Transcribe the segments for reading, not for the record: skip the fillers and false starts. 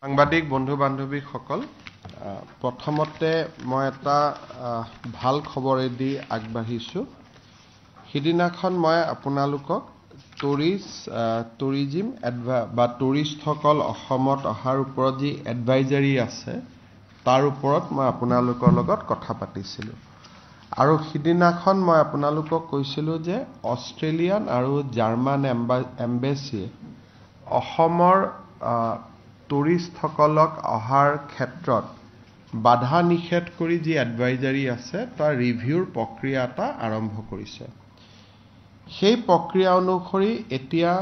সাংবাদিক বন্ধু বান্ধৱীসকল প্ৰথমতে মই এটা ভাল খবৰেদি আগবাঢ়িছো সিদিনাখন মই আপোনালোকক টুৰিজিম বা টুৰিষ্টসকল অসমত অহাৰ ওপৰত যি এডভাইজাৰী আছে তাৰ ওপৰত মই আপোনালোকৰ লগত কথা পাতিছিলো আৰু সিদিনাখন মই আপোনালোকক কৈছিলো যে অষ্ট্ৰেলিয়ান আৰু জাৰ্মান এম্বেছিয়ে অসমৰ টুৰিষ্টসকলক অহাৰ ক্ষেত্ৰত বাধা নিষেধ কৰি যি এডভাইজাৰী আছে তাৰ ৰিভিউৰ প্ৰক্ৰিয়া এটা আৰম্ভ কৰিছে সেই প্ৰক্ৰিয়া অনুসৰি এতিয়া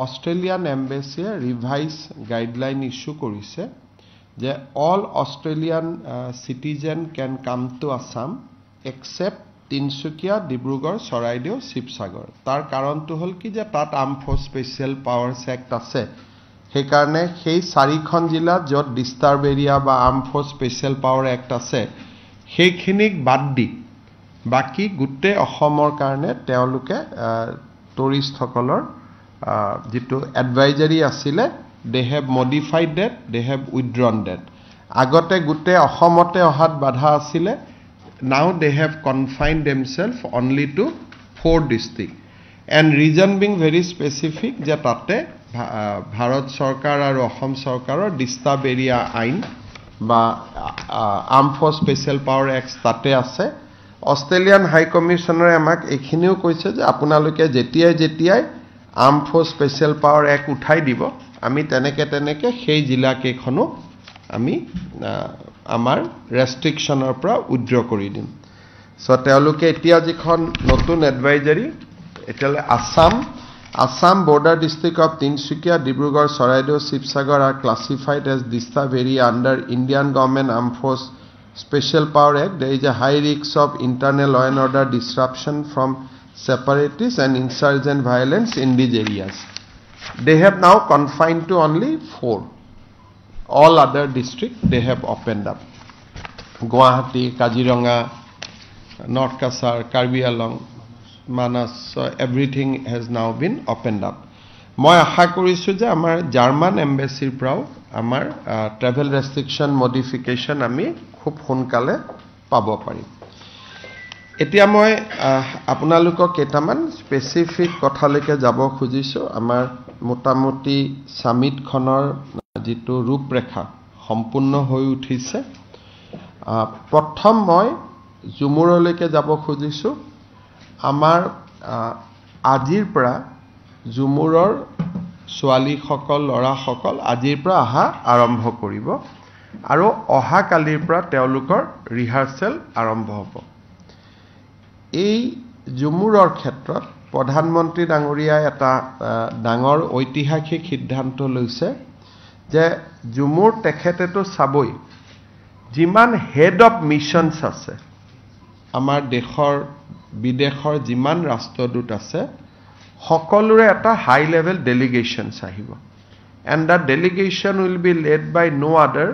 অষ্ট্ৰেলিয়ান এম্বেছিয়ে ৰিভাইজ গাইডলাইন ইস্যু কৰিছে যে all Australian citizen can come to Assam except Tinsukia Dibrugarh Charaideo Sivasagar তাৰ কাৰণটো হ'ল কি যে তাত arm force special powers act আছে সেইকাৰণে সেই চাৰিখন জিলা য'ত ডিষ্টাৰ্ব এৰিয়া বা arm force special power act আছে সেইখিনিক বাদ দি বাকি গোটেই অসমৰ কাৰণে তেওঁলোকে টুৰিষ্টসকলৰ যেটো এডভাইজাৰী আছিলে they have modified that they have withdrawn that আগতে গোটেই অসমতে অহাত বাধা আছিলে now they have confined themselves only to 4 districts and reason being very specific যে তাতে ভাৰত চৰকাৰ আৰু অসম চৰকাৰৰ ডিষ্টাৰ্ব এৰিয়া আইন বা arm force special power act তাতে আছে অষ্ট্ৰেলিয়ান হাই কমিশনাৰে আমাক এখিনিও কৈছে যে আপোনালোকে যেতিয়াই arm force special power act উঠাই দিব আমি তেনেকে সেই জিলা কেখনো আমি আমাৰ ৰেষ্ট্ৰিকশনৰ পৰা উইথড্ৰ কৰি দিম সো তেওঁলোকে এতিয়া যিখন নতুন advisory এতিয়ালে Assam border district of Tinsukia, Dibrugarh, Saraideau, Sibsagar are classified as disturbed area under Indian Government Armed Force Special Power Act. There is a high risk of internal law and order disruption from separatists and insurgent violence in these areas. They have now confined to only 4. All other districts they have opened up. Guwahati, Kaziranga, North Kasar, Karbi Anglong, Manas, so everything has now been opened up. মই আশা কৰিছো যে আমাৰ German এম্বেছিৰ পৰাও আমাৰ travel restriction modification আমি খুব সোনকালে পাব পাৰিম এতিয়া মই আপোনালোকক কেইটামান স্পেসিফিক কথালৈকে যাব খুজিছো আমাৰ মোটামুটি সামিট খনৰ যেটো ৰূপৰেখা সম্পূৰ্ণ হৈ উঠিছে প্ৰথম মই জুমুৰলৈকে যাব খুজিছো আমাৰ আজিৰ পৰা জুমুৰৰ ছোৱালী সকল লৰা সকল আজিৰ পৰা আহা আৰম্ভ কৰিব আৰু অহা কালিৰ পৰা তেওঁলোকৰ ৰিহাৰ্সেল আৰম্ভ হ'ব এই জুমুৰৰ ক্ষেত্ৰত প্ৰধানমন্ত্ৰী ডাঙৰীয়াই এটা ডাঙৰ ঐতিহাসিক সিদ্ধান্ত লৈছে যে জুমুৰ তেখেতেটো চাবই যিমান হেড অফ মিশনছ আছে আমাৰ দেশৰ বিদেশৰ যিমান ৰাষ্ট্ৰদূত আছে সকলোৰে এটা হাই লেভেল ডেলিগেশ্যন আহিব and the delegation will be led by no other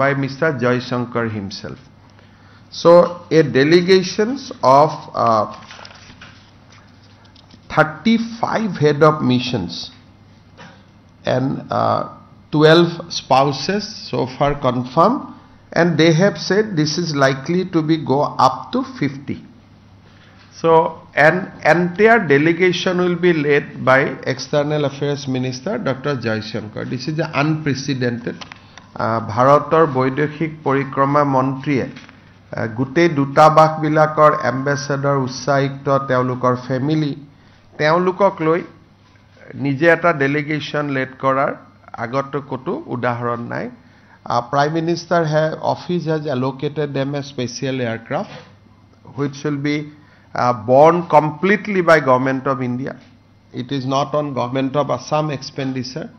by Mr. Joy Shankar himself so a delegations of 35 head of missions and 12 spouses so far confirmed and they have said this is likely to be go up to 50 so an entire delegation will be led by External Affairs Minister Dr. Joy Shankar this is unprecedented bharator boideshik porikrama montriye গোটেই দূতাবাসবিলাকৰ ambassador উচ্চায়ুক্ত তেওঁলোকৰ family তেওঁলোকক লৈ নিজে এটা delegation lead কৰাৰ আগত কতো উদাহৰণ নাই Prime Minister office has allocated them a special aircraft which will be borne completely by Government of India. It is not on Government of Assam expenditure.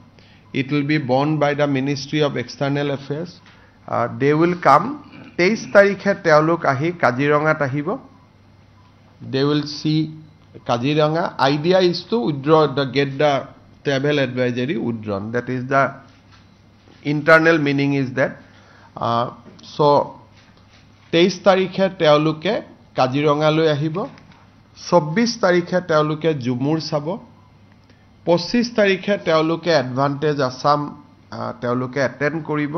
It will be borne by the Ministry of External Affairs. They will come 23 তাৰিখে তেওঁলোক আহি কাজিৰঙাত আহিব. They will see Kaziranga. Idea is to withdraw get the travel advisory withdrawn. That is the internal meaning is that. So 23 তাৰিখে তেওঁলোকে কাজিৰঙালৈ আহিব. 24 তাৰিখে তেওঁলোকে জুমুৰ চাব. 25 তাৰিখে তেওঁলোকে এডভান্টেজ আসাম তেওঁলোকে এটেন্ড কৰিব.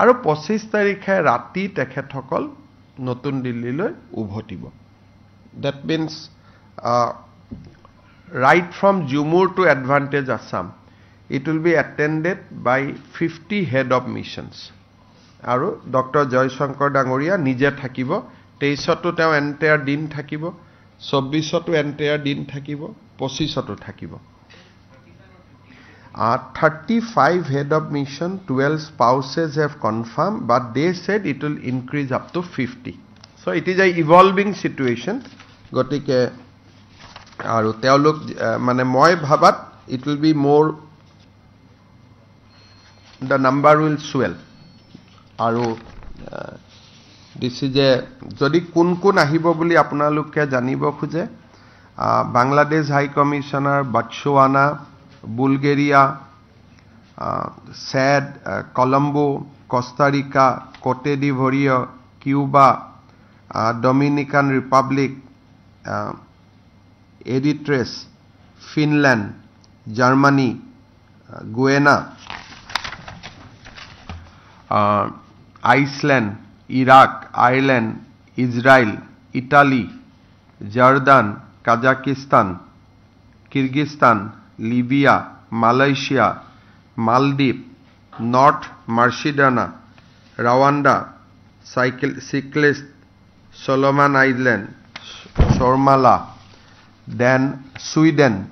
আৰু 25 তাৰিখে ৰাতি তেখেতসকল নতুন দিল্লীলৈ উভতিব. That means right from Jumur to Advantage Assam, it will be attended by 50 head of missions. Aru Dr. Joy Shankar Dangoria nije thakibo, 23 to teo entire din thakibo, 24 to entire din thakibo, 25 to thakibo. 35 head of mission, 12 spouses have confirmed, but they said it will increase up to 50. So it is a evolving situation. Gotike aru teolok mane moi bhabat it will be more, the number will swell. Aru this is a jodi kun ahibo boli apnaloke janibo khuje Bangladesh High Commissioner, Botswana, Bulgaria, SAD, Colombo, Costa Rica, Cote d'Ivoire, Cuba, Dominican Republic, Eritrea, Finland, Germany, Guyana, Iceland, Iraq, Ireland, Israel, Italy, Jordan, Kazakhstan, Kyrgyzstan, Libya, Malaysia, Maldives, North Macedonia, Rwanda, Cyclist, Solomon Island, Somala, then Sweden,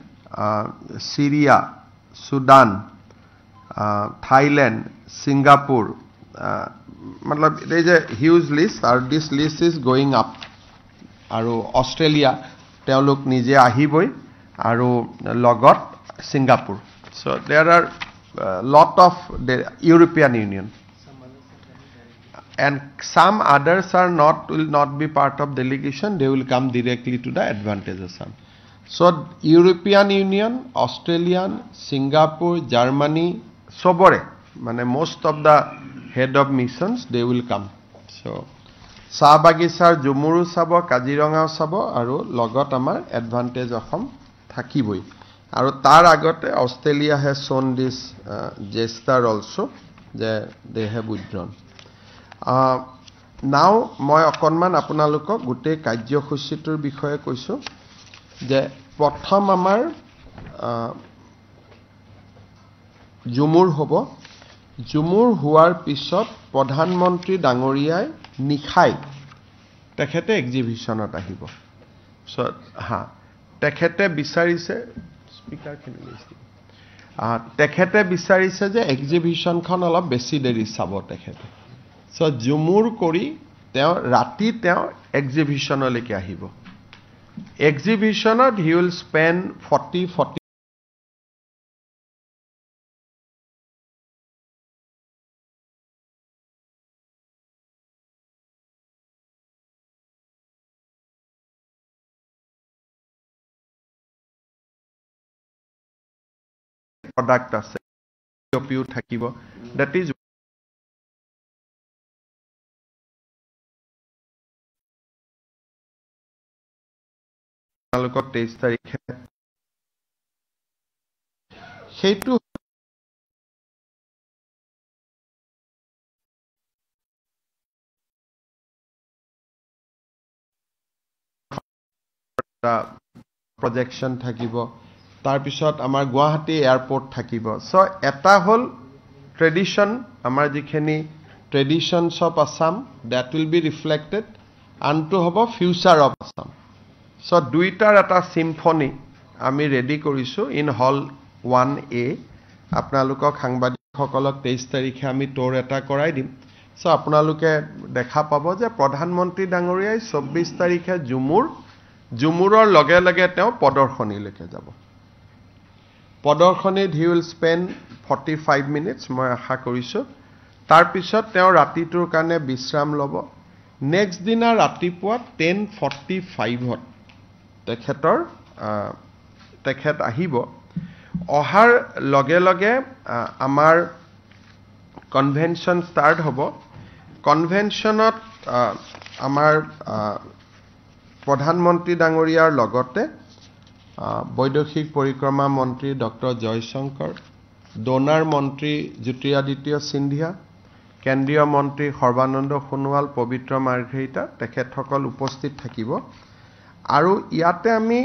Syria, Sudan, Thailand, Singapore. There is a huge list, or this list is going up. Aru Australia, teolok nije ahiboi, aru logot Singapore. So there are lot of the European Union. And some others are will not be part of delegation. They will come directly to the Advantage Assam. So European Union, Australian, Singapore, Germany, sobore, mane most of the head of missions they will come. So Sahabagishar Jumuru sabo, Kaziranga sabo, aru logot amar Advantage Assam thakiboi. Aru tar agote Australia has shown this gesture also that they have withdrawn. Now মই অকনমান আপোনালোকক গুটে কাৰ্যসূচীটোৰ বিষয়ে কৈছো যে প্ৰথম আমাৰ জুমুৰ হ'ব। জুমুৰ হোৱাৰ পিছত প্ৰধানমন্ত্ৰী ডাঙৰীয়াই নিখাই তেখেতে এক্সিবিশনত আহিব। সো তেখেতে বিচাৰিছে তেখেতে বিচাৰিছে যে এক্সিবিশনখন অলপ বেছি দেৰি চাব তেখেতে। So Jumur kori teo rati teo exhibitionoleke ahibo. Exhibitionot he will spend 40 product ase POPU thakibo. That is আপোনালোকক 23 তাৰিখে সেইটো প্ৰজেকশন থাকিব। তাৰ পিছত আমাৰ গুৱাহাটী এয়াৰপোৰ্ট থাকিব। সো এটা হল ট্ৰেডিশন আমাৰ যিখিনি traditions of Assam, that will be reflected, and to have a future of Assam. So, duitar eta symphony ami ready korisu in hall 1A. Apnalukok সাংবাদিকসকলক 23 তাৰিখে আমি tour এটা কৰাই দিম. So, আপোনালোকে দেখা পাব যে প্ৰধানমন্ত্ৰী ডাঙৰীয়াই 24 তাৰিখে জুমুৰৰ লগে লগে তেওঁ পদৰ্শনীলৈকে যাব. পদৰ্শনীত he will spend 45 minutes মই আশা কৰিছো. তাৰ পিছত তেওঁ ৰাতিটোৰ কাৰণে বিশ্ৰাম ল'ব. নেক্সট দিনা ৰাতিপুৱা 10:45 তেখেত আহিব. অহাৰ লগে লগে আমাৰ কনভেনশন ষ্টাৰ্ট হ'ব. কনভেনশনত আমাৰ প্ৰধানমন্ত্ৰী ডাঙৰীয়াৰ লগতে বৈদেশিক পৰিক্ৰমা মন্ত্ৰী ডক্টৰ জয়শংকৰ, ডোনাৰ মন্ত্ৰী জ্যোতিৰাদিত্য সিন্ধিয়া, কেন্দ্ৰীয় মন্ত্ৰী সৰ্বানন্দ সোণোৱাল, পবিত্ৰ মাৰ্ঘেৰিটা তেখেতসকল উপস্থিত থাকিব. আৰু ইয়াতে আমি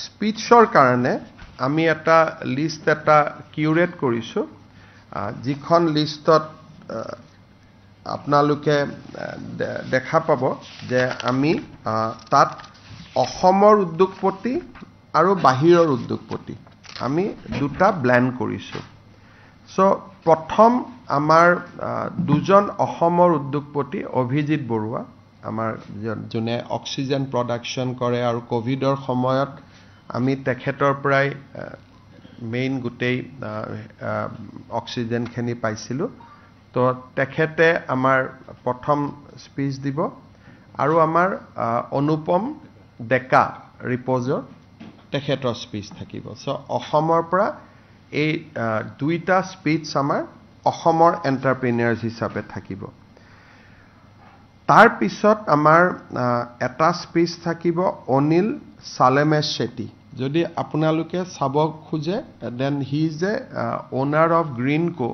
স্পিচৰ কাৰণে আমি এটা লিষ্ট এটা কিউৰেট কৰিছো, যিখন লিষ্টত আপোনালোকে দেখা পাব যে আমি তাত অসমৰ উদ্যোগপতি আৰু বাহিৰৰ উদ্যোগপতি আমি দুটা ব্লেন্ড কৰিছো. সো প্ৰথম আমাৰ দুজন অসমৰ উদ্যোগপতি অভিজিত বৰুৱা, আমাৰ যোনে অক্সিজেন প্ৰডাকশন কৰে আৰু কোভিডৰ সময়ত আমি তেখেতৰ পৰাই মেইন গোটেই অক্সিজেনখিনি পাইছিলো. তো তেখেতে আমাৰ প্ৰথম স্পিচ দিব আৰু আমাৰ অনুপম ডেকা ৰিপোজৰ তেখেতৰ স্পিচ থাকিব. সো অসমৰ পৰা এই দুইটা স্পিচ আমাৰ অসমৰ এন্টাৰপ্ৰেনিয়াৰ্স হিচাপে থাকিব. তাৰ পিছত আমাৰ এটা স্পিচ থাকিব অনিল সালেমেশ শেট্টি. যদি আপোনালোকে চাব খোজে, then he is a owner of Greenco,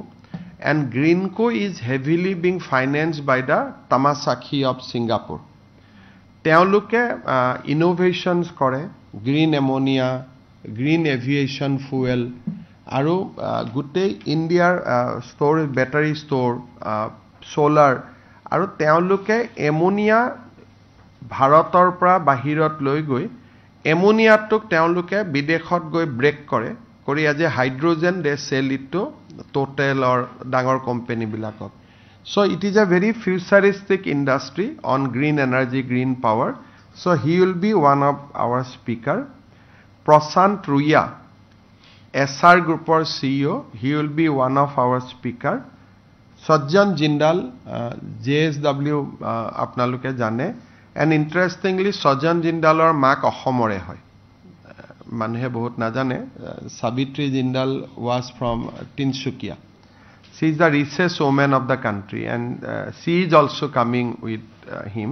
and Greenco is heavily being financed by the Temasek of Singapore. তেওঁলোকে innovations কৰে, green ammonia, green aviation fuel, আৰু গোটেই ইণ্ডিয়াৰ ষ্ট'ৰ, বেটাৰী ষ্ট'ৰ, সোলাৰ, আৰু তেওঁলোকে এমোনিয়া ভাৰতৰ পৰা বাহিৰত লৈ গৈ এমোনিয়াটোক তেওঁলোকে বিদেশত গৈ ব্ৰেক কৰে, কৰি আজি hydrogen they sell it to Total or ডাঙৰ কোম্পানী বিলাকক. So it is a very futuristic industry on green energy, green power. So he will be one of our speaker. Prashant Ruya, SR Groupৰ CEO, he will be one of our speaker. Sajjan Jindal, JSW আপোনালোকে জানে, and interestingly Sajjan Jindalৰ মাক অসমৰে হয়, মানুহে বহুত নাজানে. Savitri Jindal was from Tinsukia. She is the richest woman of the country, and she is also coming with him.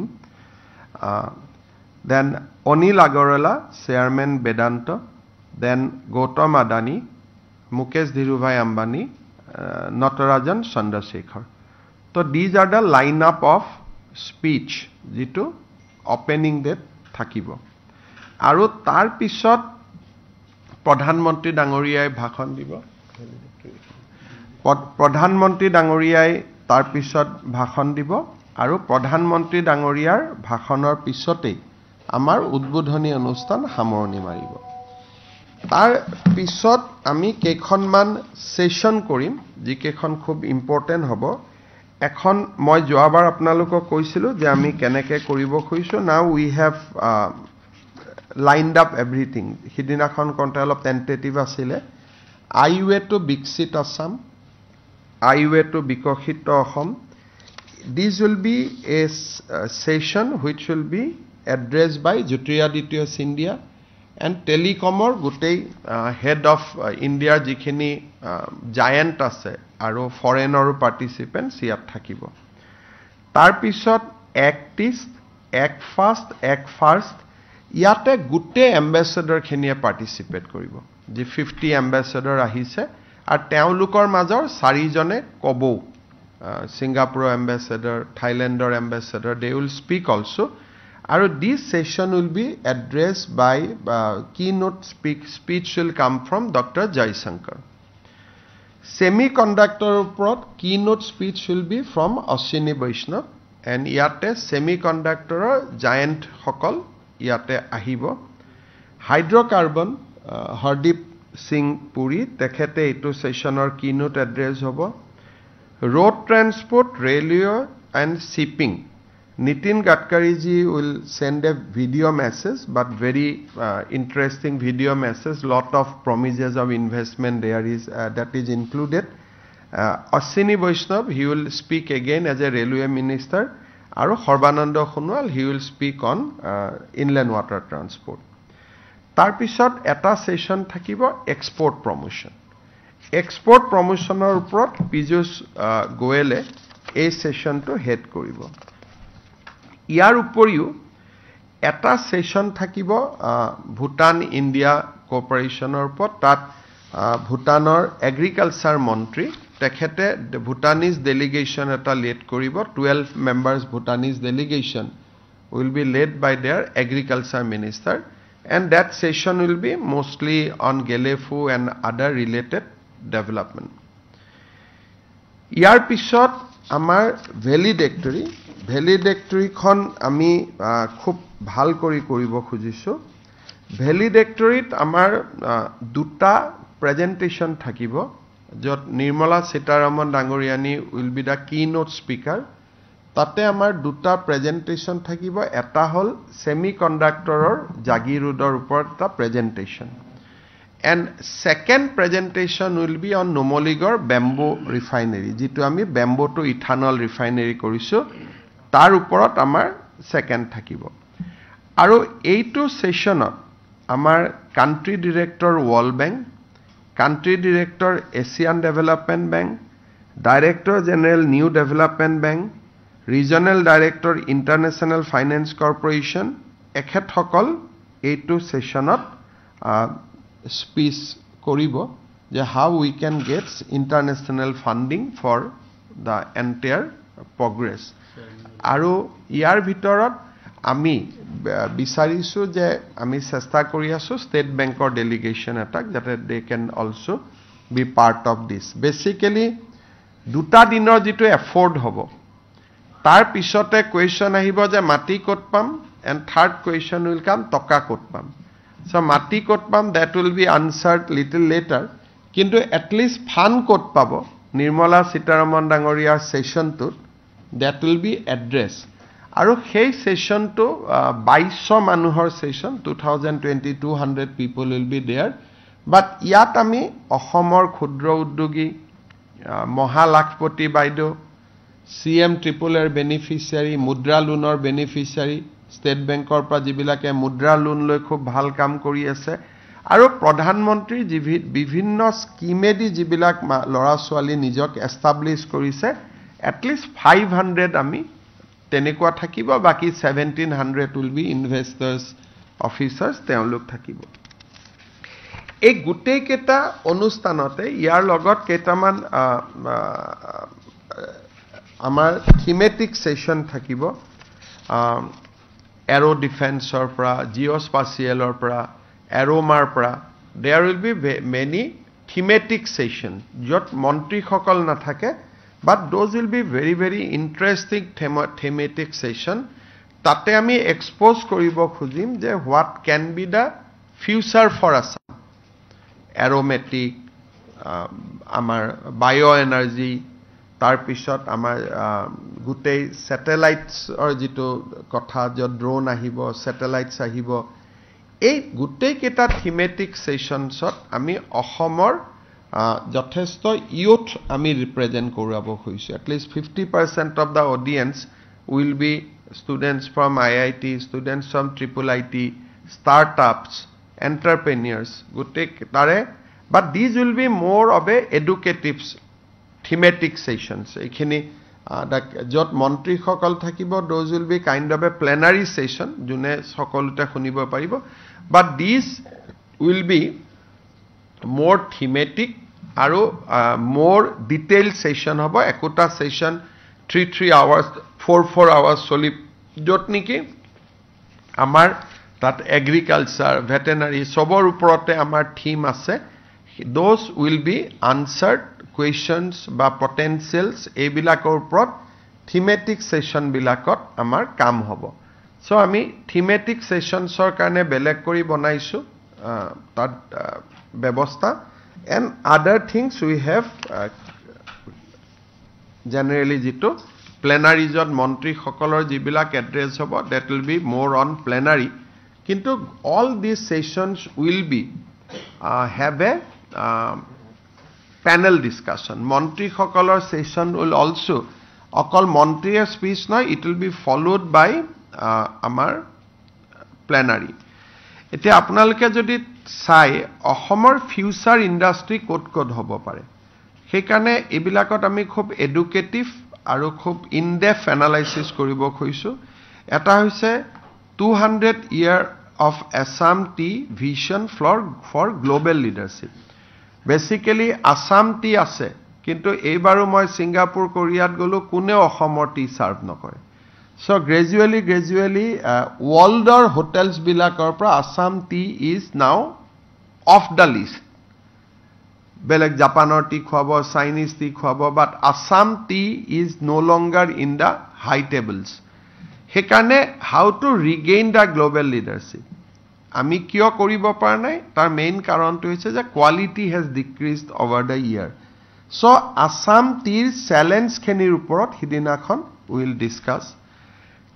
Then Onil Agarwala, Chairman Vedanta. Then Gautam Adani, Mukesh Dhirubhai Ambani, Natarajan Chandrasekhar. So these are the lineup of speech jitu opening that থাকিব. আৰু তাৰ পিছত প্ৰধানমন্ত্ৰী ডাঙৰীয়াই ভাষণ দিব. প্ৰধানমন্ত্ৰী ডাঙৰীয়াই তাৰ পিছত ভাষণ দিব আৰু প্ৰধানমন্ত্ৰী ডাঙৰীয়াৰ ভাষণৰ পিছতেই আমাৰ উদ্বোধনী অনুষ্ঠান সামৰণি মাৰিব. তাৰ পিছত আমি কেইখনমান সেশন কৰিম, যিকেইখন খুব ইম্পৰ্টেণ্ট হ'ব. এখন মই যোৱাবাৰ আপোনালোকক কৈছিলো যে আমি কেনেকৈ কৰিব খুজিছো. Now we have lined up everything. সিদিনাখন কণ্টে অলপ টেন্টেটিভ আছিলে. আইৱে টু বিকশিত আসাম, আইৱে টু বিকশিত Assam. This will be a session which will be addressed by Jyotiraditya Scindia and Telecomor গোটেই head of India যিখিনি giant আছে আৰু foreigner participants ইয়াত থাকিব. তাৰ পিছত act east, act fast, act first. ইয়াতে গোটেই এম্বেছাডৰ খিনিয়ে পাৰ্টিসিপেট কৰিব. যে 50 এম্বেছাডৰ আহিছে আৰু তেওঁলোকৰ মাজৰ 4 জনে কবো, Singapore ambassador, Thailander ambassador, they will speak also. And this session will be addressed by keynote speech will come from Dr. Jaishankar. Semiconductor uprat keynote speech will be from Ashwini Vaishnav and iate semiconductor giant hokol iate ahibo. Hydrocarbon Hardeep Singh Puri tekhete etu sessionor keynote address hobo. Road transport, railway and shipping. Nitin Gadkari ji will send a video message, but very interesting video message. Lot of promises of investment there is that is included. Ashwini Vaishnav, he will speak again as a railway minister. Aru Sarbananda Sonowal, he will speak on inland water transport. Tar pisot eta session thakibo export promotion. Export promotioner uprat Piyush Goyale এই সেশনটো head কৰিব। ইয়াৰ উপৰিও এটা session থাকিব Bhutan India কোঅপাৰেচনৰ ওপৰত। তাত ভুটানৰ agriculture মন্ত্ৰী তেখেতে Bhutanese delegation এটা লিড কৰিব। 12 members Bhutanese delegation will be led by their agriculture minister, and that session will be mostly on Gelefu and other related development. ইয়াৰ পিছত আমাৰ ভেলিডেক্টৰী খন আমি খুব ভাল কৰি কৰিব খুজিছো। ভেলিডেক্টৰীত আমাৰ দুটা প্ৰেজেন্টেশন থাকিব, য'ত নিৰ্মলা সীতাৰামন ডাঙৰীয়ানী will be the keynote speaker। তাতে আমাৰ দুটা প্ৰেজেন্টেশন থাকিব, এটা হল সেমিকন্ডাক্টৰৰ জাগিৰোডৰ ওপৰত এটা presentation, and second presentation will be on Numaligarh bamboo refinery, jitu ami bamboo to ethanol refinery korisu, tar uporat amar second thakibo. Aru eitu sessionot amar country director World Bank, country director Asian Development Bank, director general New Development Bank, regional director International Finance Corporation ekhet hokol eitu sessionot speech koribo je how we can get international funding for the entire progress. Aru iar bhitorot ami bisarisu je ami chesta kori asu state bank or delegation attack that they can also be part of this. Basically duta dinor jitu afford hobo, tar pisote question ahibo je mati kot pam, and third question will come toka kot pam. So mati kot pam, that will be answered little later, kintu at least fun kot pabo Nirmala Sitaraman Dangoriya session to that will be addressed. Aru hei session to 2200 manuhor session, 2020 200 people will be there, but yat ami Ohomor khudro uddogi Moha Lakshpati Baido, CM Triple R beneficiary, Mudra Loanor beneficiary, State Bank or পৰা যিবিলাকে মুদ্ৰা loan লৈ খুব ভাল কাম কৰি আছে, আৰু প্ৰধানমন্ত্ৰী বিভিন্ন স্কিমেদি যিবিলাক লৰা ছোৱালী নিজক এষ্টাব্লিছ কৰিছে, at least 500 আমি তেনেকুৱা থাকিব, বাকি 1700 will be investors officers তেওঁলোক থাকিব। এই গুটেই কেটা অনুষ্ঠানতে ইয়াৰ লগত কেইটামান আমাৰ থিমেটিক সেশন থাকিব। Aero defense or pra, geospatial or pra, aeromar pra, there will be many thematic sessions. Jot montri hokol na thake, but those will be very, very interesting thematic session. Tate ami expose koribo khujim je what can be the future for us. Aromatic, amar bioenergy, tar pisot amar gutei satellites or jitu kotha jo drone ahibo, satellites ahibo, ei gutei keta thematic sessions ami Ohomor jothesto youth ami represent korabo hoise. At least 50% of the audience will be students from IIT, students from Triple IT, startups, entrepreneurs, gutei tare, but these will be more of a educative thematic sessions. Ekhini jot mantri hokol thakibo, those will be kind of a plenary session june sokolute khunibo paribo, but these will be more thematic aru more detailed session hobo. Ekota session 3 hours 4 hours soli jot niki amar tat agriculture, veterinary sobor uporote amar theme ase, those will be answered questions বা potentials এইবিলাকৰ ওপৰত thematic সেশনবিলাকত আমাৰ কাম হ'ব so আমি thematic সেশনছৰ কাৰণে বেলেগ কৰি বনাইছো তাত ব্যৱস্থা and other things we have generally jitu plenary jot montri sokolor jibilak address hobo that will be more on plenary kintu all these sessions will be have a panel discussion montri sokolor session will also okol montri speech no it will be followed by amar plenary এতিয়া আপোনালোকে যদি চাই অসমৰ future industry code হ'ব পাৰে সেইকাৰণে এবিলাকত আমি খুব এডুকেটিভ আৰু খুব ইন ডেপথ এনালাইসিস কৰিব খুইছো এটা হৈছে 200 year of Assam tea vision for global leadership basically Assam tea আছে কিন্তু এইবাৰো মই সিঙ্গাপুৰ কোৰিয়াত গলো কোনে অসমৰ টি সাৰ্ভ নকৰে So gradually, world hotels bilakor pra Assam tea is now off the list. Belek Japanor tea khwabo, Chinese tea khwabo, but Assam tea is no longer in the high tables. Hekane how to regain the global leadership. Ami kyo koribo par nai? Tar main karon to hoise je quality has decreased over the year. So Assam tea challenge khenir uporot hidinakhon we will discuss.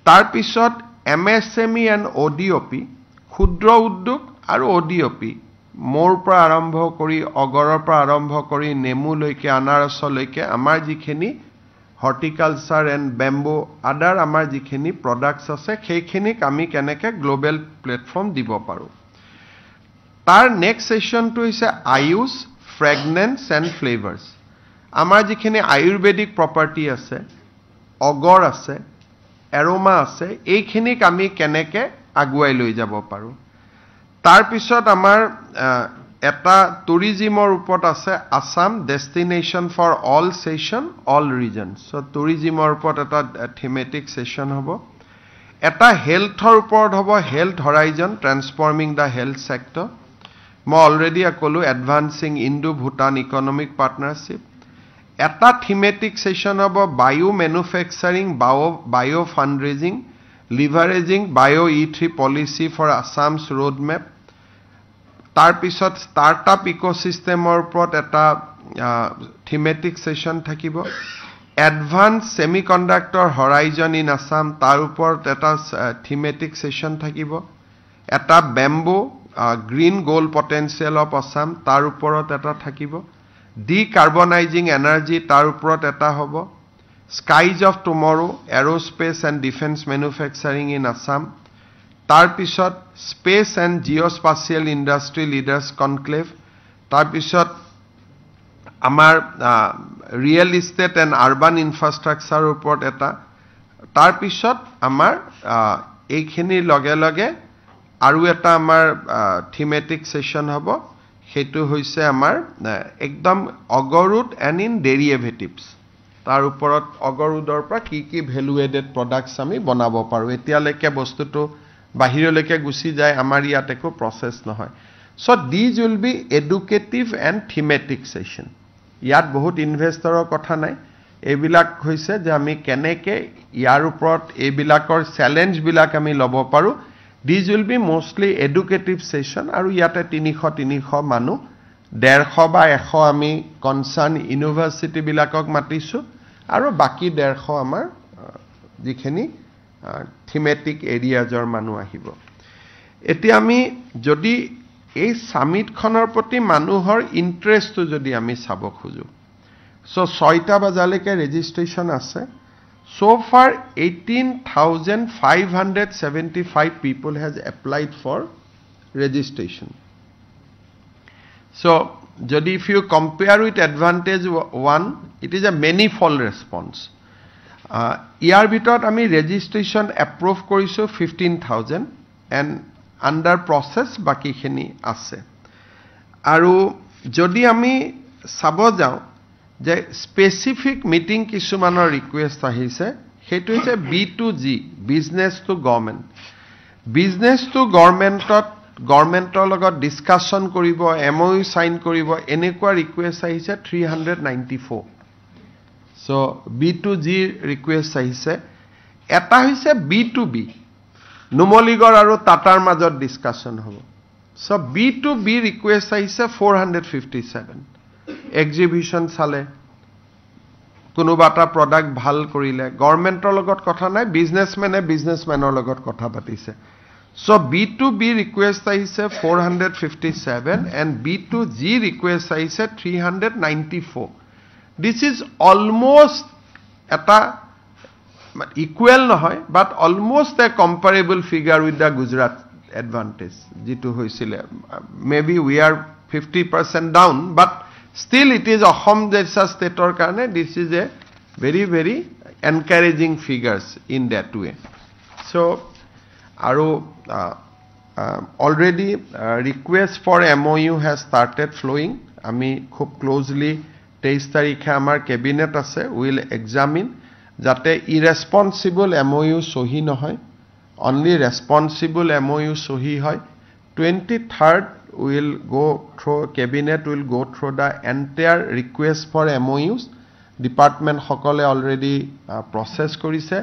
তাৰ পিছত MSME and ODOP ক্ষুদ্ৰ উদ্যোগ আৰু ODOP মোৰ পৰা আৰম্ভ কৰি অগৰৰ পৰা আৰম্ভ কৰি নেমু লৈকে আনাৰস লৈকে আমাৰ যিখিনি হৰ্টিকালচাৰ এণ্ড বেম্বো আদাৰ আমাৰ যিখিনি প্ৰডাক্টছ আছে সেইখিনিক আমি কেনেকে গ্লোবেল প্লেটফৰ্ম দিব পাৰো তাৰ নেক্সট সেশনটো হৈছে আয়ুষ ফ্ৰেগনেন্স এণ্ড ফ্লেভাৰ্ছ আমাৰ যিখিনি আয়ুৰ্বেদিক প্ৰপাৰ্টি আছে অগৰ আছে এৰোমা আছে এইখিনিক আমি কেনেকে আগুৱাই লৈ যাব পাৰো তাৰ পিছত আমাৰ এটা টুৰিজমৰ ওপৰত আছে Assam destination for all session all regions so টুৰিজমৰ ওপৰত এটা থিমেটিক সেশন হ'ব এটা হেলথৰ ওপৰত হ'ব health horizon transforming the health sector মই অলৰেডি ক'লো advancing Indo Bhutan economic partnership এটা থিমেটিক সেশন হ'ব bio manufacturing bio fundraising leveraging bio E3 policy for Assam's road map তার পিছত স্টার্টআপ ইকোসিস্টেমৰ ওপৰত এটা থিমেটিক সেশন থাকিব advance semiconductor horizon in Assam তাৰ ওপৰত এটা থিমেটিক সেশন থাকিব এটা bamboo green gold potential of Assam তাৰ ওপৰত এটা থাকিব Decarbonizing energy tar uporot eta hobo skies of tomorrow aerospace and defense manufacturing in Assam tar pisot space and geospatial industry leaders conclave tar pisot amar real estate and urban infrastructure uporot eta tar pisot amar eikhini loge loge aru eta amar thematic session hobo হেতু হৈছে আমাৰ একদম অগৰুট and in derivatives তাৰ ওপৰত অগৰুডৰ পৰা কি value aided products আমি বনাব পাৰো এতিয়ালৈকে বস্তুটো বাহিৰলৈকে গুছি যায় আমাৰ ইয়াত একো প্ৰসেস নহয় so these will be educative and thematic session ইয়াত বহুত ইনভেষ্টৰৰ কথা নাই এইবিলাক হৈছে যে আমি কেনেকে ইয়াৰ ওপৰত এইবিলাকৰ চ্যালেঞ্জ বিলাক আমি লব পাৰো These will be mostly educative session aru yate 300 manu 150 ba 100 ami concern university bilakok matisu aru baki 150 amar jikhini thematic areas or manu ahibo eti ami jodi ei summit khonor proti manuhor interest to jodi ami sabo khoju so 6 ta bajaleke registration ase So far, 18,575 people has applied for registration. So, Jodi, if you compare with Advantage 1, it is a manifold response. Year bitot ami registration approve koriso 15,000 and under process baki khini ase. Aru Jodi ami sabo jao যে specific meeting কিছুমানৰ request আহিছে হেতু হৈছে B2G business to government গভৰ্ণমেণ্টৰ লগত discussion কৰিব MOU sign কৰিব এনেকুৱা request আহিছে 394 সো B2G ৰিকুৱেষ্ট আহিছে এটা হৈছে B2B নুমলীগড় আৰু টাটাৰ মাজত ডিসকাশন হ'ব সো B2B ৰিকুৱেষ্ট আহিছে 457 এক্সিবিশন চালে কোনোবা এটা প্ৰডাক্ট ভাল কৰিলে গভৰ্ণমেণ্টৰ লগত কথা নাই বিজনেছমেনৰ লগত কথা পাতিছে সো B2B ৰিকুৱেষ্ট আহিছে 457 and B2G ৰিকুৱেষ্ট আহিছে 394 this is almost এটা equal নহয় but almost a comparable figure with the Gujarat advantage jitu hoisile maybe we are 50% down but still it is Assam jesa state or karone this is a very encouraging figures in that way so aru already request for MOU has started flowing ami khub closely 23 tarikhe amar cabinet ase will examine jate irresponsible MOU sohi nohoy only responsible MOU sohi hoy 23rd will go through cabinet will go through the entire request for MOUs department hokole already process korise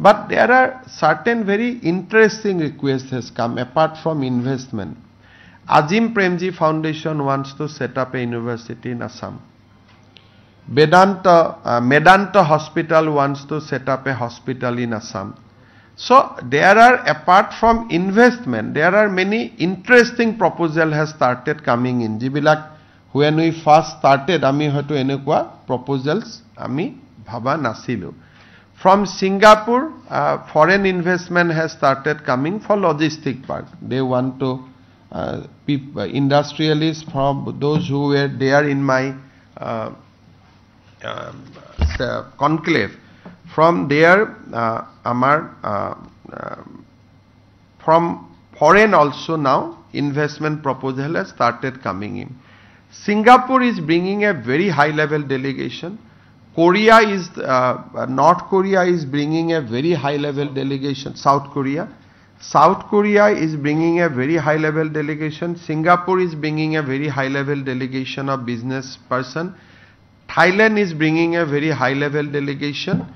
but there are certain very interesting requests has come apart from investment Azim Premji Foundation wants to set up a university in Assam Medanta Hospital wants to set up a hospital in Assam so there are apart from investment there are many interesting proposal has started coming in jibilak when we first started ami hoto enekwa proposals ami bhaba nasilu from Singapore foreign investment has started coming for logistic park they want to industrialists from those who were there in my conclave from there from foreign also now investment proposal has started coming in Singapore is bringing a very high level delegation Korea is North Korea is bringing a very high level delegation South Korea is bringing a very high level delegation Singapore is bringing a very high level delegation of business person Thailand is bringing a very high level delegation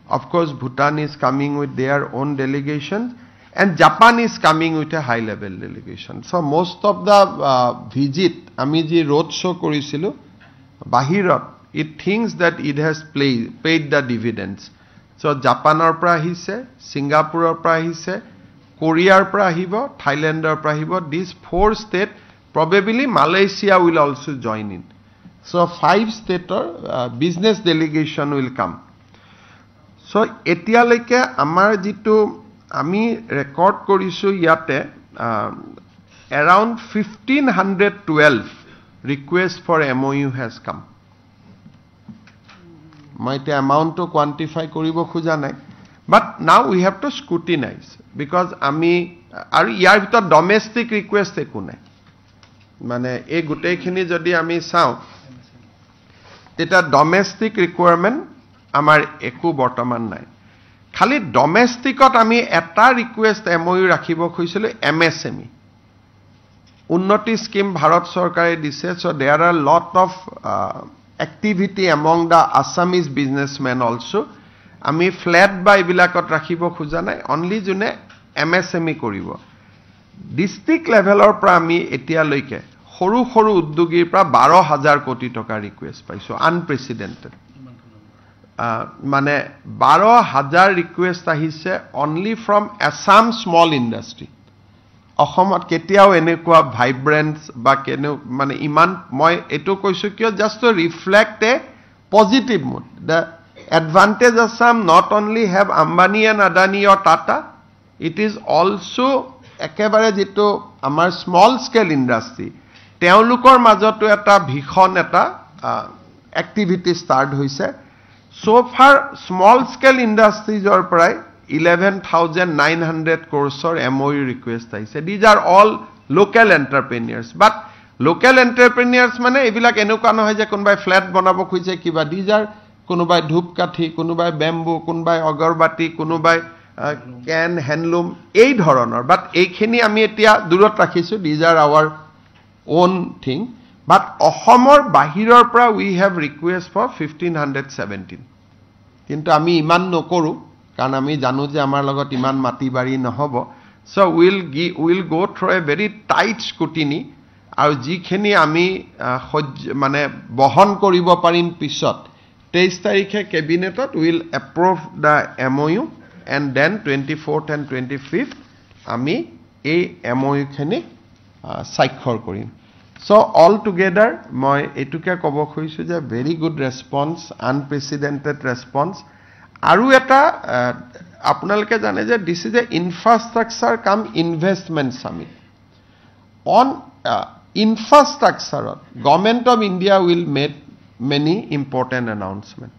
of course Bhutan is coming with their own delegation and Japan is coming with a high level delegation so most of the visit ami ji road show korisilu bahirot it thinks that it has paid the dividends so Japan or pra ahise Singapore or pra ahise Korea or pra ahibo Thailand or pra ahibo these four state probably Malaysia will also join in so 5 state business delegation will come so etialeke amar jitu ami record korisu yate around 1512 request for MOU has come maite amount to quantify koribo khuja nai but now we have to scrutinize because ami aru yar bhitor domestic request eku nai mane ei gutei khini jodi ami sao teta domestic requirement amar eku bortoman nai khali domesticot ami eta request MOU rakhibo khoisilu MSME unnoti scheme bharat sarkare dise so there are lot of activity among the Assamese businessmen also ami flat buy bilakot rakhibo khoja nai only june MSME koribo district level or pra ami etia loike horu uddogir pra 12000 koti toka request paiso unprecedented mane 12000 request ahise only from Assam small industry অসমত কেতিয়াও এনেকুৱা ভাইব্ৰেন্স বা কেনে মানে ইমান মই এটো কৈছো কিয় just to reflect a positive mood the advantage Assam not only have Ambani and Adani or Tata it is also একেবাৰে যেটো আমাৰ স্মল স্কেল ইন্ডাষ্ট্ৰি তেওঁলোকৰ মাজতো এটা ভীষণ এটা এক্টিভিটি ষ্টাৰ্ট হৈছে সো ফাৰ স্মল স্কেল ইন্ডাষ্ট্ৰিজৰ পৰাই 11,900 crores or MOU request aise these are all local entrepreneurs but local entrepreneurs mane ebilak enuka no hoy je kunbai flat banabo khuje kiba these are kunubai dhupkathi kunubai bamboo kunubai agarbati kunubai cane handloom এই ধৰণৰ but এইখিনি আমি এতিয়া দূৰত ৰাখিছো these are our own thing but অসমৰ বাহিৰৰ পৰা উই হেভ ৰিকুৱেষ্ট ফৰ 1517 কিন্তু আমি ইমান নকৰো কাৰণ আমি জানো যে আমাৰ লগত ইমান মাটি বাৰী নহব so will go through A very tight scrutiny আৰু যিখিনি আমি মানে বহন কৰিব পাৰিম পিছত 23 তাৰিখে কেবিনেটত will approve the MOU and then 24th and 25th আমি এই MOU খিনি স্বাক্ষৰ কৰিম so all together মই এটুকে ক'ব খুজিছো যে very good response unprecedented response আৰু এটা আপোনালোকে জানে যে this is a infrastructure come investment summit on infrastructure government of India will make many important announcements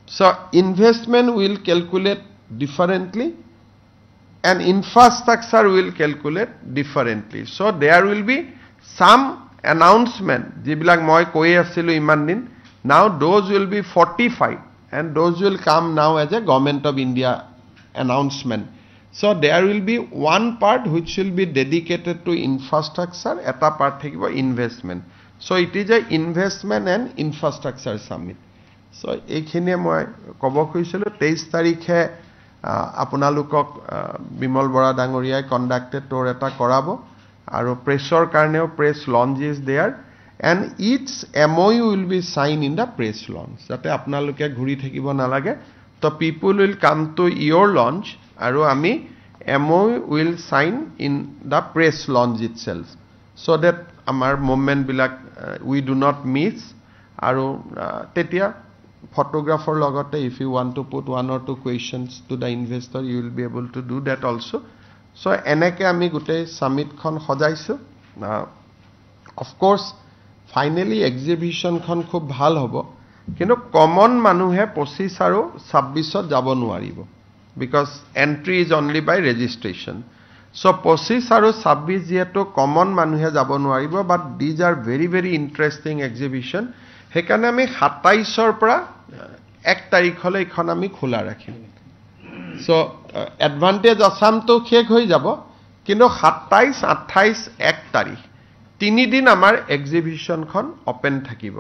so investment will calculate differently and infrastructure will calculate differently so there will be some announcement jibilak moi koi asilu iman din now those will be fortified and those will come now as a government of India announcement so there will be one part which will be dedicated to infrastructure eta part thakibo investment so it is a investment and infrastructure summit so ekhine moi kobo khoisilu 23 tarikhe আপোনালোকক বিমল বৰা ডাঙৰীয়াই conducted tour এটা কৰাব আৰু প্ৰেছৰ কাৰণেও press launch is there and it's MOU will be sign in the press launch যাতে আপোনালোকে ঘূৰি থাকিব নালাগে তো people will come to your launch আৰু আমি MOU will sign in the press launch itself so that আমাৰ মুভমেণ্টবিলাক উই ডু নট মিছ আৰু তেতিয়া photographer logote if you want to put one or two questions to the investor you will be able to do that also so eneke ami gute summit khon khojaisu of course finally exhibition khon khub bhal hobo kintu common manuhe 25 aru 26 ot jabo nuaribo because entry is only by registration so 25 aru 26 jeto common manuhe jabo nuaribo but these are very very interesting exhibition হেকানে আমি 27 ৰ পৰা 1 তাৰিখলৈ এখন আমি খোলা ৰাখিম so advantage Assam তো শেষ হৈ যাব কিন্তু 27 28 1 তাৰিখ 3 দিন আমাৰ এক্সিবিশনখন ওপেন থাকিব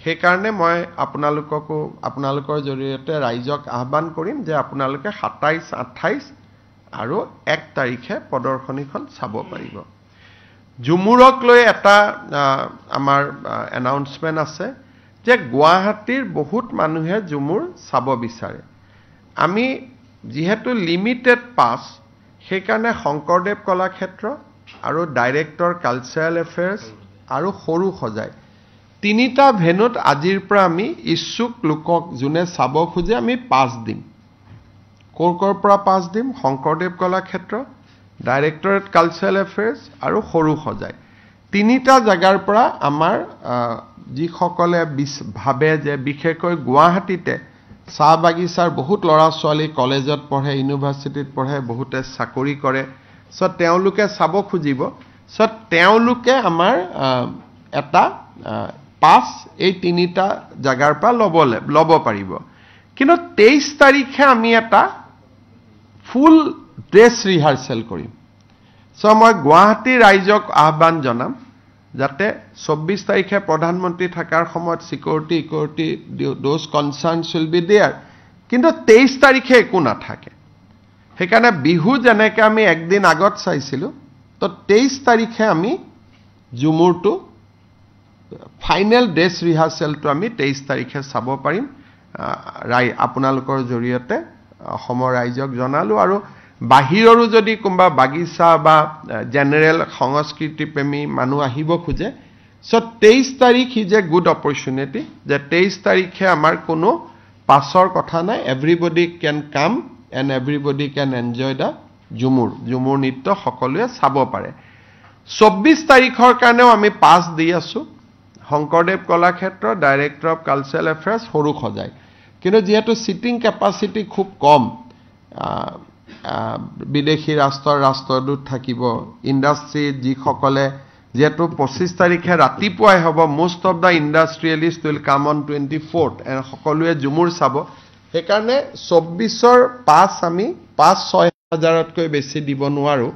হেকাৰণে মই আপোনালোকৰ জৰিয়তে ৰাইজক আহ্বান কৰিম যে আপোনালোকে 27 28 আৰু 1 তাৰিখে প্ৰদৰ্শনীখন চাব পাৰিব জুমুৰক লৈ এটা আমাৰ এনাউন্সমেন্ট আছে যে গুৱাহাটীৰ বহুত মানুহে জুমুৰ চাব বিচাৰে আমি যেহেতু লিমিটেড পাস সেইকাৰণে শংকৰদেৱ কলাক্ষেত্ৰ আৰু ডাইৰেক্টৰ কালচাৰেল এফেয়াৰ্স আৰু সৰু সজাই তিনিটা ভেনুত আজিৰ পৰা আমি ইচ্ছুক লোকক যোনে চাব খুজে আমি পাস দিম কোৰ পৰা পাস দিম শংকৰদেৱ কলাক্ষেত্ৰ ডাইৰেক্টৰেট কালচাৰেল এফেয়াৰ্স আৰু সৰু সজাই তিনিটা জাগাৰ পৰা আমাৰ যিসকলে ভাবে যে বিশেষকৈ গুৱাহাটীতে চাহ বাগিচাৰ বহুত লৰা ছোৱালী কলেজত পঢ়ে ইউনিভাৰ্সিটিত পঢ়ে বহুতে চাকৰি কৰে সো তেওঁলোকে চাব খুজিব সো তেওঁলোকে আমাৰ এটা পাস এই তিনিটা জাগাৰ পৰা লব পাৰিব কিন্তু 23 তাৰিখে আমি এটা ফুল ড্ৰেছ ৰিহাৰ্সেল কৰিম সো মই গুৱাহাটী ৰাইজক আহ্বান জনাম যাতে 24 তাৰিখে প্ৰধানমন্ত্ৰী থাকাৰ সময়ত security those concerns will be there কিন্তু 23 তাৰিখে একো নাথাকে হেকাৰণে বিহু যেনেকৈ আমি একদিন আগত চাইছিলো তো 23 তাৰিখে আমি জুমুৰটো ফাইনেল ড্ৰেছ ৰিহাৰ্সেলটো আমি 23 তাৰিখে চাব পাৰিম আপোনালোকৰ জৰিয়তে অসমৰ ৰাইজক জনালো আৰু বাহিৰৰো যদি কোনবা বাগিচা বা জেনাৰেল সংস্কৃতি প্ৰেমী মানুহ আহিব খুজে সো 23 তাৰিখ ইজ এ গুড অপৰচুনিটি যে 23 তাৰিখে আমাৰ কোনো পাছৰ কথা নাই everybody can come and everybody can enjoy the Jhumur নৃত্য সকলোৱে চাব পাৰে 24 তাৰিখৰ কাৰণেও আমি পাছ দি আছো Sankardev Kalakshetra director of cultural affairs সৰু সজাই কিন্তু যেহেতু সিটিং ক্যাপাসিটি খুব কম বিদেশী ৰাষ্ট্ৰদূত থাকিব ইন্ডাষ্ট্ৰি যিসকলে যেহেতু 25 তাৰিখে ৰাতিপুৱাই হ'ব most of the industrialist will come on 24th and সকলোৱে জুমুৰ চাব সেইকাৰণে 24ৰ পাছ আমি 5-6 হাজাৰতকৈ বেছি দিব নোৱাৰো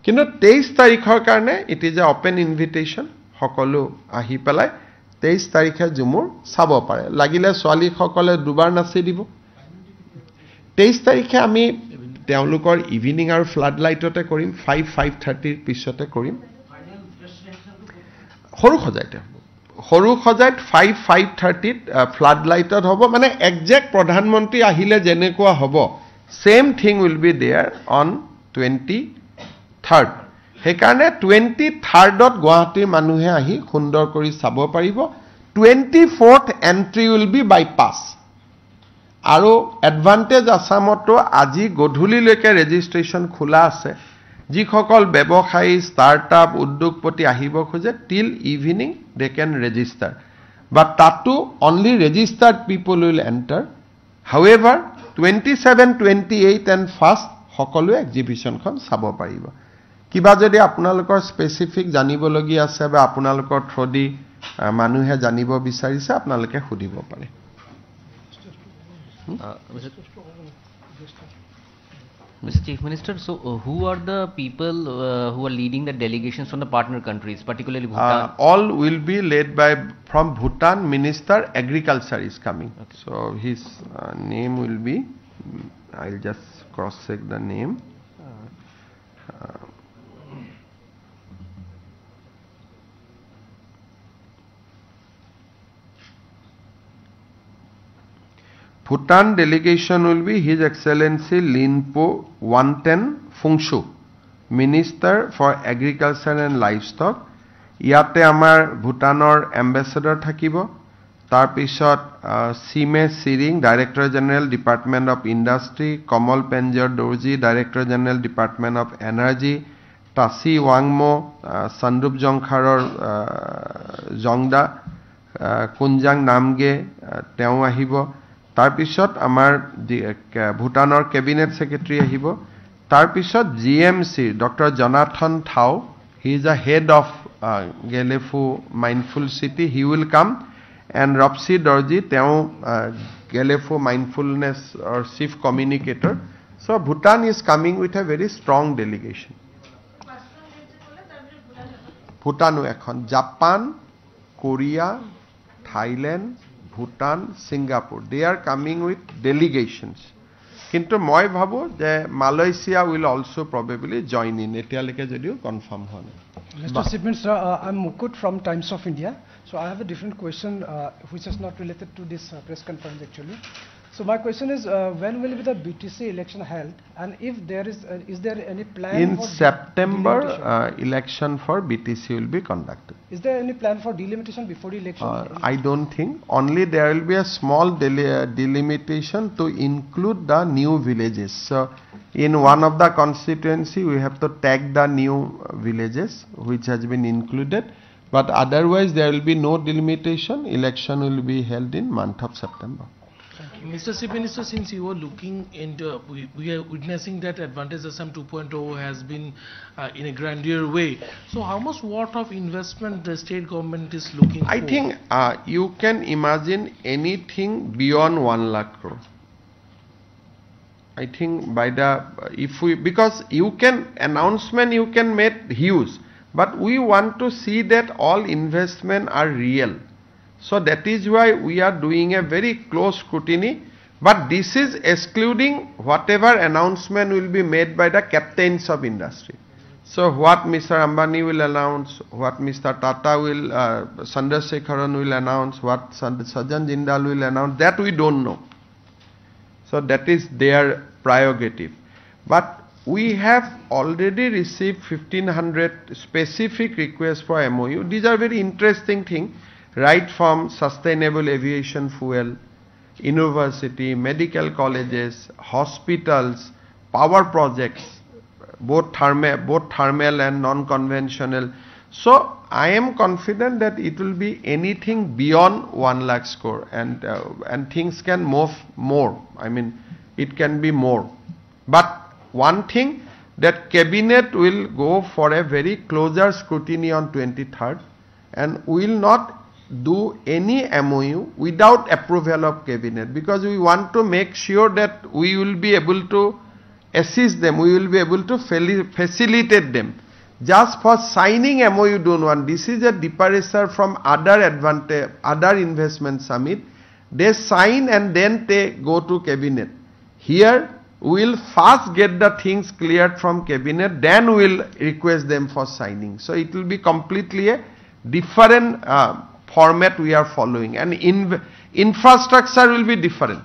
কিন্তু 23 তাৰিখৰ কাৰণে it is a open invitation সকলো আহি পেলাই 23 তাৰিখে ঝুমুৰ চাব পাৰে লাগিলে ছোৱালী সকলে দুবাৰ নাচি দিব 23 তাৰিখে আমি তেওঁলোকৰ ইভিনিং আৰু ফ্লাড লাইটতে কৰিম 5:30 পিছতে কৰিম সৰু খজাইত 5:30 ফ্লাড লাইটত হ'ব মানে একজেক্ট প্ৰধানমন্ত্ৰী আহিলে যেনেকুৱা হ'ব same thing will be there on 23rd সেইকাৰণে 23rd গুৱাহাটীৰ মানুহে আহি সুন্দৰ কৰি চাব পাৰিব 24th এন্ট্ৰি উইল বি বাই পাছ আৰু এডভান্টেজ আসামতো আজি গধূলিলৈকে ৰেজিষ্ট্ৰেচন খোলা আছে যিসকল ব্যৱসায়ী ষ্টাৰ্টআপ উদ্যোগপতি আহিব খোজে till evening they can register but তাতো only registered people will enter however 27, 28 and 1st সকলো এক্সিবিশনখন চাব পাৰিব কিবা যদি আপোনালোকৰ স্পেসিফিক জানিবলগীয়া আছে বা আপোনালোকৰ থ্ৰদি মানুহে জানিব বিচাৰিছে আপোনালোকে সুধিব পাৰে Mr. Chief Minister, so who are the people who are leading the delegations from the partner countries, particularly Bhutan? All will be led by from Bhutan. Minister Agriculture is coming. Okay. So his name will be. I'll just cross check the name. Bhutan delegation will be His Excellency Linpo Wanten Phungshu, Minister for Agriculture and Livestock. Iate amar Bhutanor ambassador thakibo. Tar pisot Sime Siring, Director General Department of Industry, Kamal Penjar Dorji, Director General Department of Energy, Tasi Wangmo, Sandup Jongkharor Jongda, Kunjang Namge, Teo ahibo. তাৰ পিছত আমাৰ ভুটানৰ cabinet secretary আহিব তাৰ পিছত GMC doctor Jonathan Thao he is a head of Gelephu mindful city he will come and Rapsi Dorji তেওঁ Gelephu mindfulness or chief communicator so Bhutan is coming with a very strong delegation ভুটানো এখন Japan Korea Thailand Bhutan, Singapore. They are coming with delegations. Kintu moi bhabu je Malaysia will also probably join in. Etialeke jodio confirm hone. Mr. Chief Minister, I'm Mukut from Times of India. So I have a different question which is not related to this press conference actually. So my question is when will be the BTC election held and if there is there any plan in for September election for BTC will be conducted. Is there any plan for delimitation before the election? I don't think. Only there will be a small delimitation to include the new villages. So in one of the constituency we have to tag the new villages which has been included. But otherwise there will be no delimitation. Election will be held in month of September. Mr. Chief Minister, since you are looking into, we are witnessing that Advantage Assam 2.0 has been in a grandeur way. So how much worth of investment the state government is looking for? I think you can imagine anything beyond 1 lakh crore. I think by the, because you can, announcement you can make huge, but we want to see that all investment are real. So that is why we are doing a very close scrutiny, but this is excluding whatever announcement will be made by the captains of industry. So what Mr. Ambani will announce, what Mr. Tata will, Chandrasekharan will announce, what Sajjan Jindal will announce, that we don't know. So that is their prerogative. But we have already received 1500 specific requests for MOU. These are very interesting things. Right from sustainable aviation fuel, university, medical colleges, hospitals, power projects, both thermal and non-conventional. So I am confident that it will be anything beyond 1 lakh crore and things can move more. I mean, it can be more. But one thing that cabinet will go for a very closer scrutiny on 23rd and will not do any MOU without approval of cabinet because we want to make sure that we will be able to assist them, we will be able to facilitate them. Just for signing MOU don't want. This is a departure from other investment summit. They sign and then they go to cabinet. Here we will first get the things cleared from cabinet, then we will request them for signing. So it will be completely a different format we are following, and infrastructure will be different.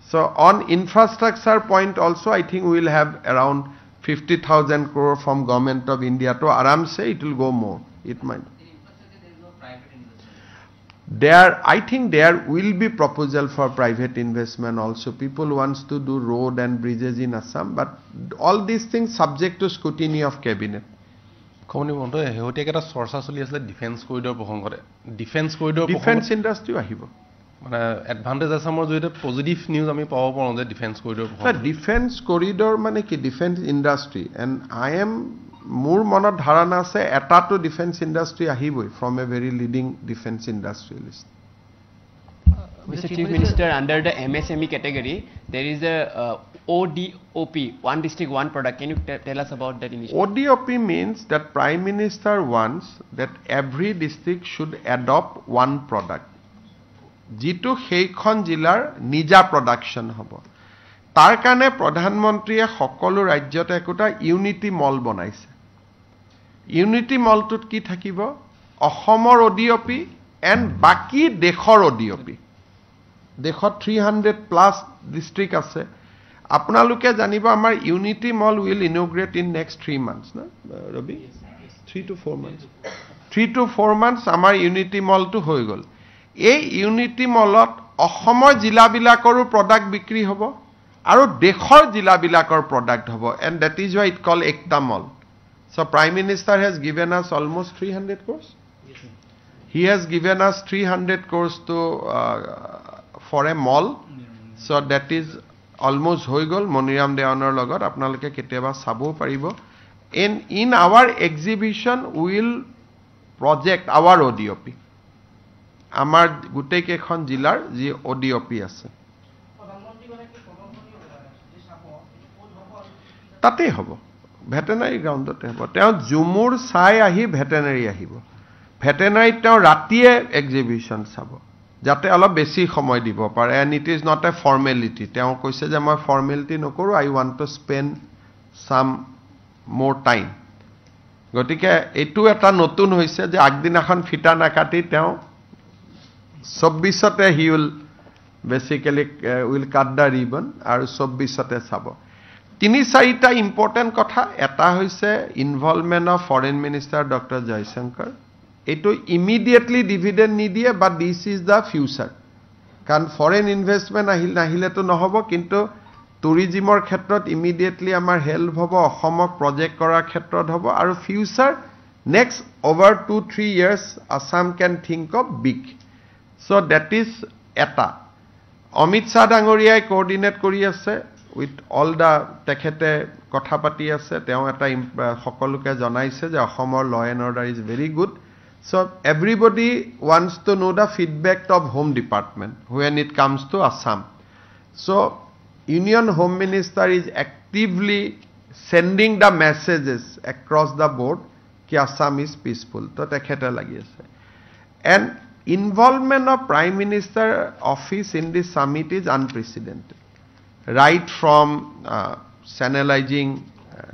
So on infrastructure point also, I think we will have around 50,000 crore from Government of India to Aram say it will go more. It might. There, I think there will be proposal for private investment also. People wants to do road and bridges in Assam, but all these things subject to scrutiny of cabinet. Defense corridor Defense industry ahibo. Advantage Assamor positive news ami pawo paron je defense corridor. Sir, defense corridor mane ki defense industry, and I am more monot dharana ase eta to defense industry ahiboi from a very leading defense industrialist. Mr. Chief Minister, under the MSME category, there is a ODOP, one district, one product. Can you tell us about that initiative? ODOP means that Prime Minister wants that every district should adopt one product. Jitu heikhon jilar nija production hobo. Tar kane Pradhan Montriye সকলো ৰাজ্যত একোটা unity মল বনাইছে. Unity মলটোত কি থাকিব? অসমৰ ODOP and বাকি দেশৰ ODOP. দেশত 300+ district আছে. আপোনালোকে জানিব আমাৰ unity mall will inaugurate in next 3 months, না Rabi? 3 to 4 months. 3 to 4 months আমাৰ ইউনিটি মলটো হৈ গল. এই ইউনিটি মলত অসমৰ জিলাবিলাকৰো প্ৰডাক্ট বিক্ৰী হ'ব আৰু দেশৰ জিলাবিলাকৰ প্ৰডাক্ট হ'ব, and that is why it called Ekta Mall. So Prime Minister has given us almost 300 crores. Yes, he has given us 300 crores to for a mall. So that is almost hoi gol. Moniram Devanor logot apnaloke keteba sabo paribo. In our exhibition we will project our ODOP. Amar gutei kekhon jilar ji ODOP ase. Tate hobo. Veterinary groundতে হ'ব. তেওঁ জুমুৰ চাই আহি veterinary আহিব. ভেটেনাৰীত তেওঁ ৰাতিয়ে exhibition চাব, যাতে অলপ বেছি সময় দিব পাৰে, and it is not a formality. তেওঁ কৈছে যে মই ফৰ্মেলিটি নকৰো, I want to spend some more time. গতিকে এইটো এটা নতুন হৈছে যে আগদিনাখন ফিটা নাকাটি তেওঁ 24তে he will basically will cut the ribbon আৰু 24তে চাব. 3-4টা ইম্পৰ্টেণ্ট কথা. এটা হৈছে involvement of foreign minister doctor Jaishankar. এইটো ইমিডিয়েটলি ডিভিডেণ্ড নিদিয়ে, বাট দিছ ইজ দ্য ফিউচাৰ. কাৰণ ফৰেন ইনভেষ্টমেণ্ট নাহিলেতো নহ'ব, কিন্তু টুৰিজিমৰ ক্ষেত্ৰত ইমিডিয়েটলি আমাৰ হেল্প হ'ব, অসমক প্ৰজেক্ট কৰাৰ ক্ষেত্ৰত হ'ব, আৰু future next over 2-3 years Assam can think of big. So' that is এটা. অমিত শ্বাহ ডাঙৰীয়াই কোঅৰ্ডিনেট কৰি আছে with all the তেখেতে কথা পাতি আছে. তেওঁ এটা সকলোকে জনাইছে যে অসমৰ law and order is very good. So everybody wants to know the feedback of Home Department when it comes to Assam. So Union Home Minister is actively sending the messages across the board ki Assam is peaceful. To tekhete lagi ase. And involvement of Prime Minister office in this summit is unprecedented. Right from channelizing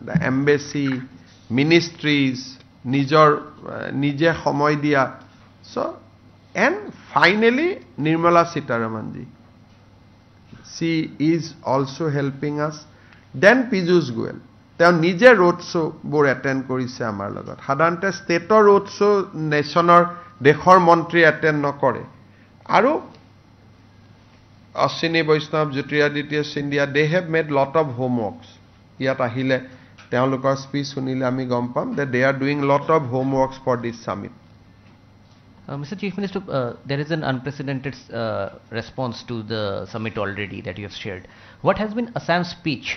the embassy, ministries, nije সময় দিয়া. So, and finally, Nirmala Sitharaman ji. She is also helping us. Then Piyush Goyal. তেওঁ নিজে road show বোৰ attend কৰিছে আমাৰ লগত. সাধাৰণতে ষ্টেটৰ road show নেশ্যনৰ দেশৰ মন্ত্ৰী attend নকৰে. আৰু Ashwini Vaishnav, Jyotiraditya Scindia, they have made lot of homeworks. Yat ahile তেওঁলোকৰ speech শুনিলে আমি গম পাম that they are doing lot of homeworks for this summit. Mr. Chief Minister, there is an unprecedented response to the summit already that you have shared. What has been Assam's speech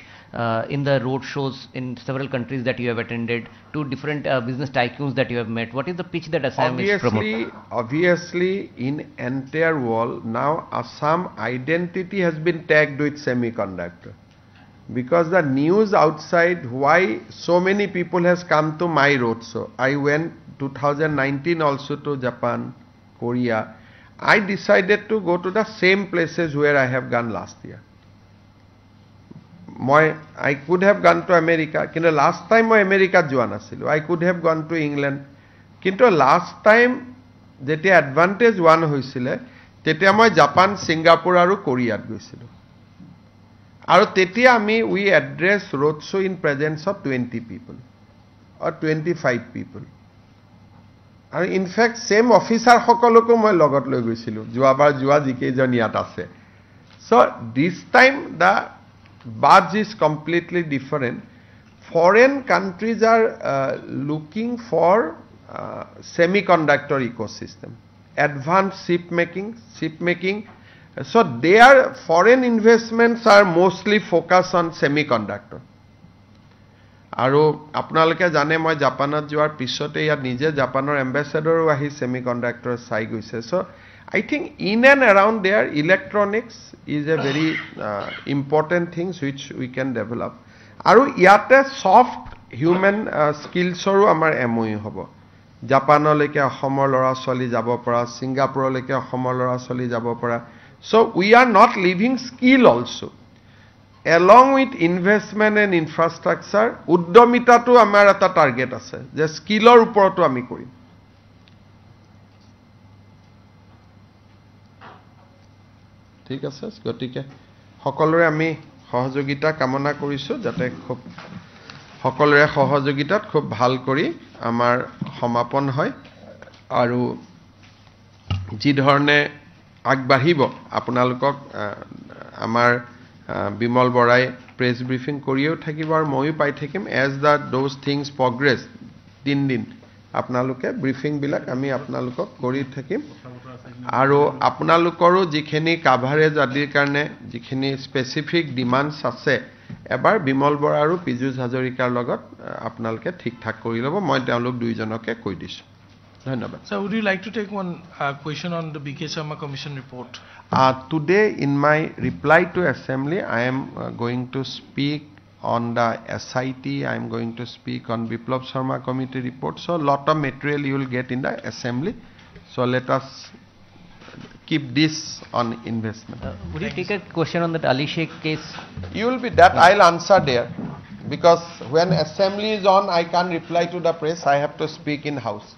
in the road shows in several countries that you have attended, to different business tycoons that you have met? What is the pitch that Assam is promoting? Obviously, in entire world, now Assam identity has been tagged with semiconductor. because the news outside why so many people has come to my road show. I went 2019 also to Japan, Korea. I decided to go to the same places where I have gone last year. I could have gone to America, but last time I America joa nasilu. I could have gone to England, but last time jete advantage one hoisile, tetia moi Japan, Singapore aru Korea goisilu. Aru tetia we address road show in presence of 20 people or 25 people. And in fact, same officer hokoloko moi logot loi goisilu. Joabar joa jikejon yat ase. So this time the badge is completely different. Foreign countries are looking for semiconductor ecosystem, advanced ship making. So their foreign investments are mostly focused on semiconductor. Aru apnaloke jane moi Japanot joar pisote ya nije Japanor ambassador ahi semiconductor sai goise. So I think in and around there, electronics is a very important thing which we can develop. Aru yate soft human skills oru amar MOU hobo. Japanoleke Ahomor lora choli jabo para, Singaporeleke Ahomor lora choli jabo para. So we are not leaving skill also. Along with investment and infrastructure, uddamita tu amar eta target ase. Je skillor uporoto ami korim. ঠিক আছে গতিকে সকলোৰে আমি সহযোগিতা কামনা কৰিছো যাতে খুব সকলোৰে সহযোগিতাত খুব ভাল কৰি আমাৰ সমাপন হয় আৰু যি ধৰণে আগবাঢ়িব আপোনালোকক আমাৰ বিমল বৰাই প্ৰেছ ব্ৰিফিং কৰিও থাকিব আৰু ময়ো পাই থাকিম as the those things progress দিন আপোনালোকে ব্ৰিফিং বিলাক আমি আপোনালোকক কৰি থাকিম আৰু আপোনালোকৰো যিখিনি কাভাৰেজ আদিৰ কাৰণে যিখিনি স্পেসিফিক ডিমান্ডছ আছে এবাৰ বিমল বৰা আৰু পিজুজ হাজৰিকাৰ লগত আপোনালোকে ঠিক ঠাক কৰি ল'ব মই তেওঁলোক দুইজনকে কৈ দিছো ধন্যবাদ So would you like to take one question on the BK Sharma Commission report? Today in my reply to assembly I am going to speak on the SIT, I am going to speak on Biplab Sharma committee report. So lot of material you will get in the assembly. So let us keep this on investment. Would you take a question on that Ali Sheikh case? You will be that I'll answer there because when assembly is on I can't reply to the press. I have to speak in house.